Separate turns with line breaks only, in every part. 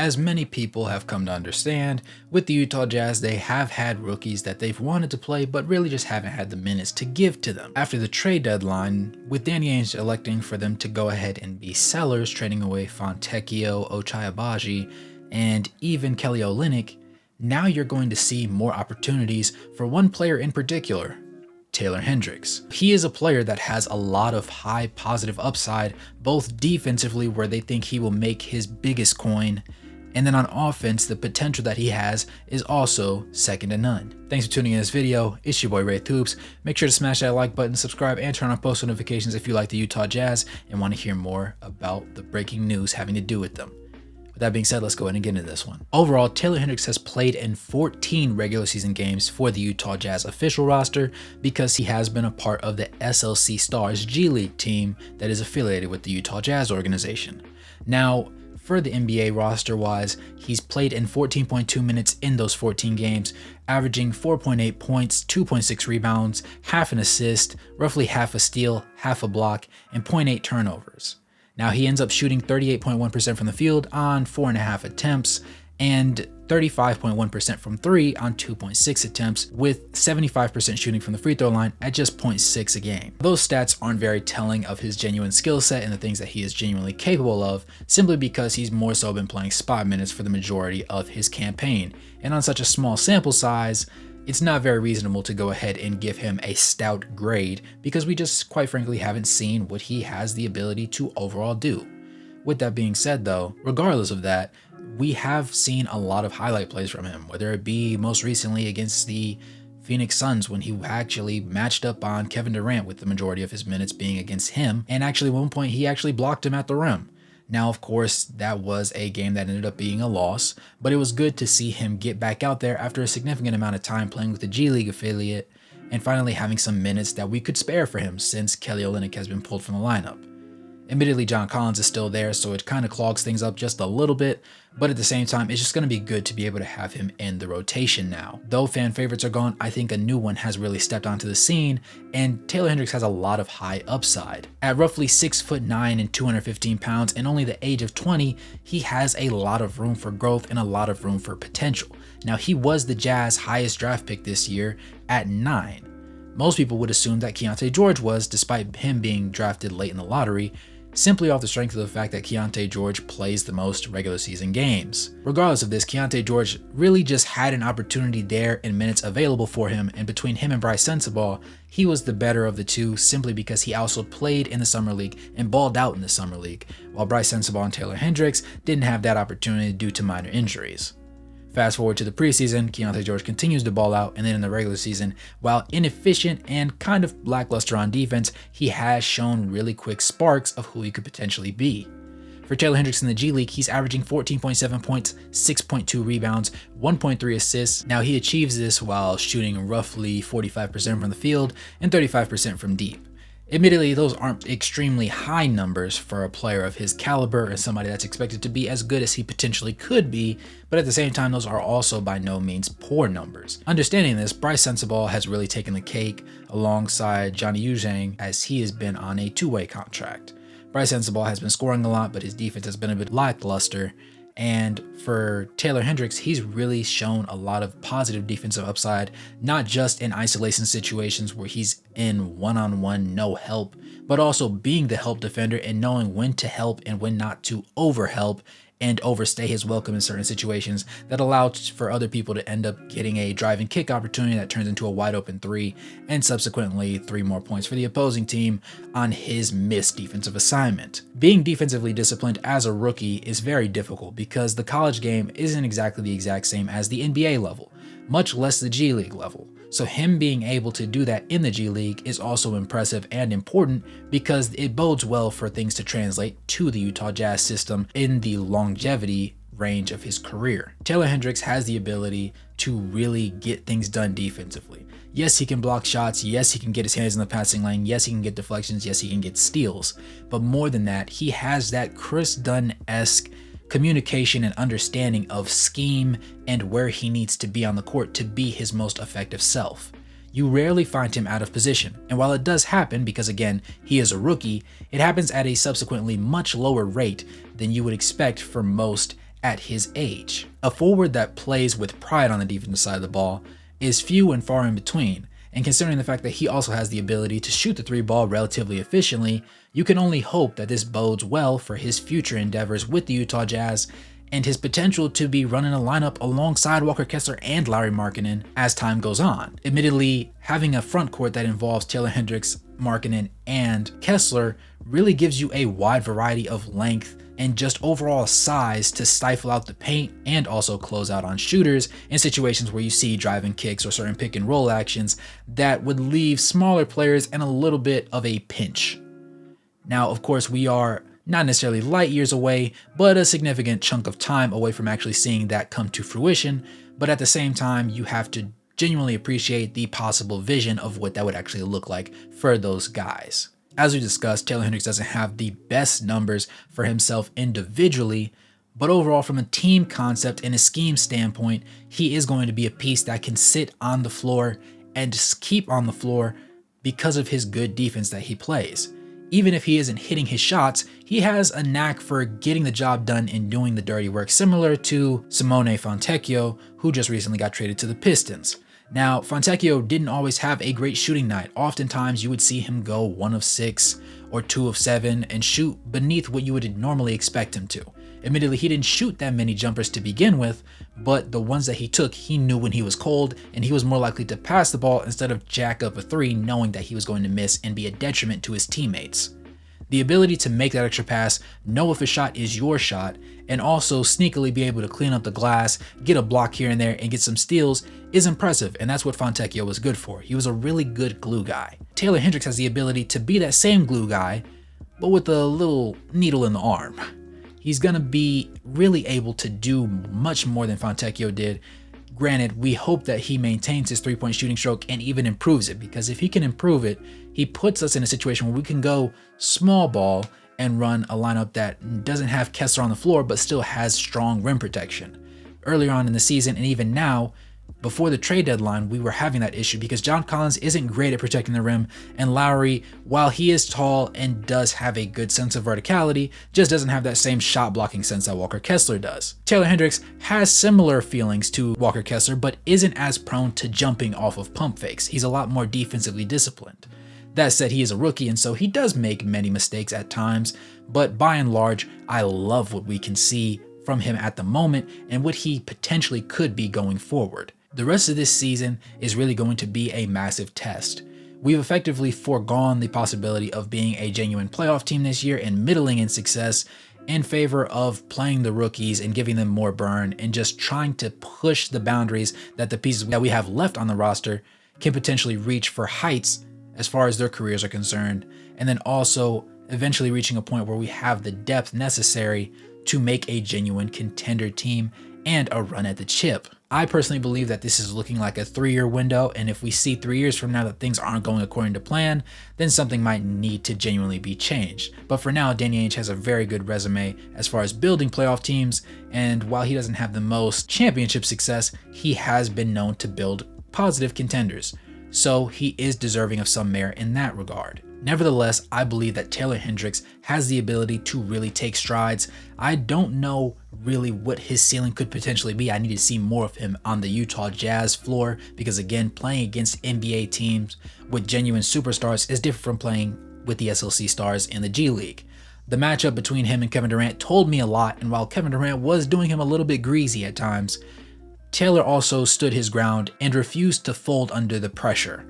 As many people have come to understand, with the Utah Jazz, they have had rookies that they've wanted to play but really just haven't had the minutes to give to them. After the trade deadline, with Danny Ainge electing for them to go ahead and be sellers, trading away Fontecchio, Ochai Agbaji, and even Kelly Olynyk, now you're going to see more opportunities for one player in particular, Taylor Hendricks. He is a player that has a lot of high positive upside, both defensively where they think he will make his biggest coin, and then on offense, the potential that he has is also second to none. Thanks for tuning in this video. It's your boy Ray Thoops. Make sure to smash that like button, subscribe, and turn on post notifications if you like the Utah Jazz and want to hear more about the breaking news having to do with them. With that being said, let's go ahead and get into this one. Overall, Taylor Hendricks has played in 14 regular season games for the Utah Jazz official roster because he has been a part of the SLC Stars G League team that is affiliated with the Utah Jazz organization. Now, for the NBA roster-wise, he's played in 14.2 minutes in those 14 games, averaging 4.8 points, 2.6 rebounds, half an assist, roughly half a steal, half a block, and 0.8 turnovers. Now, he ends up shooting 38.1% from the field on 4.5 attempts and 35.1% from 3 on 2.6 attempts, with 75% shooting from the free throw line at just 0.6 a game. Those stats aren't very telling of his genuine skill set and the things that he is genuinely capable of, simply because he's more so been playing spot minutes for the majority of his campaign. And on such a small sample size, it's not very reasonable to go ahead and give him a stout grade because we just quite frankly haven't seen what he has the ability to overall do. With that being said though, regardless of that, we have seen a lot of highlight plays from him, whether it be most recently against the Phoenix Suns when he actually matched up on Kevin Durant with the majority of his minutes being against him, and actually at one point he actually blocked him at the rim. Now, of course, that was a game that ended up being a loss, but it was good to see him get back out there after a significant amount of time playing with the G League affiliate and finally having some minutes that we could spare for him since Kelly Olynyk has been pulled from the lineup. Admittedly, John Collins is still there, so it kind of clogs things up just a little bit, but at the same time, it's just going to be good to be able to have him in the rotation now. Though fan favorites are gone, I think a new one has really stepped onto the scene, and Taylor Hendricks has a lot of high upside. At roughly 6'9" and 215 pounds and only the age of 20, he has a lot of room for growth and a lot of room for potential. Now, he was the Jazz highest draft pick this year at 9. Most people would assume that Keyonte George was, despite him being drafted late in the lottery, simply off the strength of the fact that Keyonte George plays the most regular season games. Regardless of this, Keyonte George really just had an opportunity there and minutes available for him, and between him and Bryce Sensabaugh, he was the better of the two simply because he also played in the Summer League and balled out in the Summer League, while Bryce Sensabaugh and Taylor Hendricks didn't have that opportunity due to minor injuries. Fast forward to the preseason, Keyonte George continues to ball out, and then in the regular season, while inefficient and kind of lackluster on defense, he has shown really quick sparks of who he could potentially be. For Taylor Hendricks in the G League, he's averaging 14.7 points, 6.2 rebounds, 1.3 assists. Now, he achieves this while shooting roughly 45% from the field and 35% from deep. Admittedly, those aren't extremely high numbers for a player of his caliber and somebody that's expected to be as good as he potentially could be, but at the same time, those are also by no means poor numbers. Understanding this, Bryce Sensabaugh has really taken the cake alongside Johnny Ujang as he has been on a two-way contract. Bryce Sensabaugh has been scoring a lot, but his defense has been a bit lackluster. And for Taylor Hendricks, he's really shown a lot of positive defensive upside, not just in isolation situations where he's in one-on-one no help, but also being the help defender and knowing when to help and when not to overhelp and overstay his welcome in certain situations that allows for other people to end up getting a driving kick opportunity that turns into a wide open three and subsequently 3 more points for the opposing team on his missed defensive assignment. Being defensively disciplined as a rookie is very difficult because the college game isn't exactly the exact same as the NBA level, much less the G League level. So him being able to do that in the G League is also impressive and important because it bodes well for things to translate to the Utah Jazz system in the longevity range of his career. Taylor Hendricks has the ability to really get things done defensively. Yes, he can block shots. Yes, he can get his hands in the passing lane. Yes, he can get deflections. Yes, he can get steals. But more than that, he has that Chris Dunn-esque communication and understanding of scheme and where he needs to be on the court to be his most effective self. You rarely find him out of position, and while it does happen because again, he is a rookie, it happens at a subsequently much lower rate than you would expect for most at his age. A forward that plays with pride on the defensive side of the ball is few and far in between, and considering the fact that he also has the ability to shoot the three ball relatively efficiently, you can only hope that this bodes well for his future endeavors with the Utah Jazz and his potential to be running a lineup alongside Walker Kessler and Lauri Markkanen as time goes on. Admittedly, having a front court that involves Taylor Hendricks, Markkanen, and Kessler really gives you a wide variety of length and just overall size to stifle out the paint and also close out on shooters in situations where you see driving kicks or certain pick and roll actions that would leave smaller players in a little bit of a pinch. Now, of course, we are not necessarily light years away, but a significant chunk of time away from actually seeing that come to fruition. But at the same time, you have to genuinely appreciate the possible vision of what that would actually look like for those guys. As we discussed, Taylor Hendricks doesn't have the best numbers for himself individually, but overall from a team concept and a scheme standpoint, he is going to be a piece that can sit on the floor and just keep on the floor because of his good defense that he plays. Even if he isn't hitting his shots, he has a knack for getting the job done and doing the dirty work, similar to Simone Fontecchio, who just recently got traded to the Pistons. Now, Fontecchio didn't always have a great shooting night. Oftentimes, you would see him go 1 of 6 or 2 of 7 and shoot beneath what you would normally expect him to. Admittedly, he didn't shoot that many jumpers to begin with, but the ones that he took, he knew when he was cold, and he was more likely to pass the ball instead of jack up a 3, knowing that he was going to miss and be a detriment to his teammates. The ability to make that extra pass, know if a shot is your shot, and also sneakily be able to clean up the glass, get a block here and there, and get some steals is impressive, and that's what Fontecchio was good for. He was a really good glue guy. Taylor Hendricks has the ability to be that same glue guy, but with a little needle in the arm. He's going to be really able to do much more than Fontecchio did. Granted, we hope that he maintains his three-point shooting stroke and even improves it, because if he can improve it, he puts us in a situation where we can go small ball and run a lineup that doesn't have Kessler on the floor but still has strong rim protection. Earlier on in the season, and even now, before the trade deadline, we were having that issue because John Collins isn't great at protecting the rim, and Lauri, while he is tall and does have a good sense of verticality, just doesn't have that same shot blocking sense that Walker Kessler does. Taylor Hendricks has similar feelings to Walker Kessler, but isn't as prone to jumping off of pump fakes. He's a lot more defensively disciplined. That said, he is a rookie, and so he does make many mistakes at times, but by and large, I love what we can see from him at the moment and what he potentially could be going forward. The rest of this season is really going to be a massive test. We've effectively foregone the possibility of being a genuine playoff team this year and middling in success in favor of playing the rookies and giving them more burn and just trying to push the boundaries that the pieces that we have left on the roster can potentially reach for heights as far as their careers are concerned, and then also eventually reaching a point where we have the depth necessary to make a genuine contender team and a run at the chip. I personally believe that this is looking like a 3-year window, and if we see 3 years from now that things aren't going according to plan, then something might need to genuinely be changed. But for now, Danny Ainge has a very good resume as far as building playoff teams, and while he doesn't have the most championship success, he has been known to build positive contenders. So he is deserving of some merit in that regard. Nevertheless, I believe that Taylor Hendricks has the ability to really take strides. I don't know really what his ceiling could potentially be. I need to see more of him on the Utah Jazz floor because, again, playing against NBA teams with genuine superstars is different from playing with the SLC Stars in the G League. The matchup between him and Kevin Durant told me a lot, and while Kevin Durant was doing him a little bit greasy at times, Taylor also stood his ground and refused to fold under the pressure.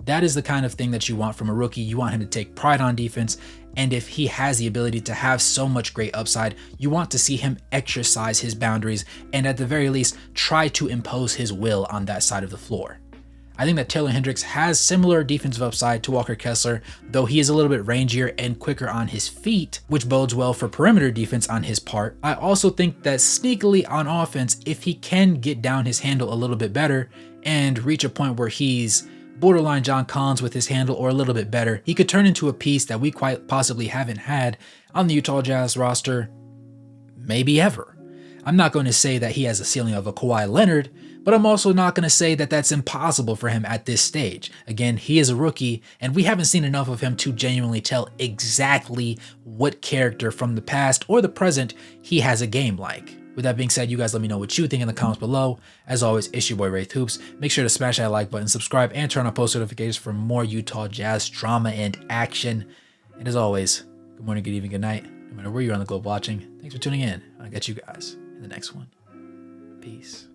That is the kind of thing that you want from a rookie. You want him to take pride on defense, and if he has the ability to have so much great upside, you want to see him exercise his boundaries and at the very least try to impose his will on that side of the floor. I think that Taylor Hendricks has similar defensive upside to Walker Kessler, though he is a little bit rangier and quicker on his feet, which bodes well for perimeter defense on his part. I also think that sneakily on offense, if he can get down his handle a little bit better and reach a point where he's borderline John Collins with his handle or a little bit better, he could turn into a piece that we quite possibly haven't had on the Utah Jazz roster maybe ever. I'm not going to say that he has a ceiling of a Kawhi Leonard, but I'm also not going to say that that's impossible for him at this stage. Again, he is a rookie, and we haven't seen enough of him to genuinely tell exactly what character from the past or the present he has a game like. With that being said, you guys let me know what you think in the comments below. As always, it's your boy Wraith Hoops. Make sure to smash that like button, subscribe, and turn on post notifications for more Utah Jazz drama and action. And as always, good morning, good evening, good night. No matter where you're on the globe watching, thanks for tuning in. I'll catch you guys in the next one. Peace.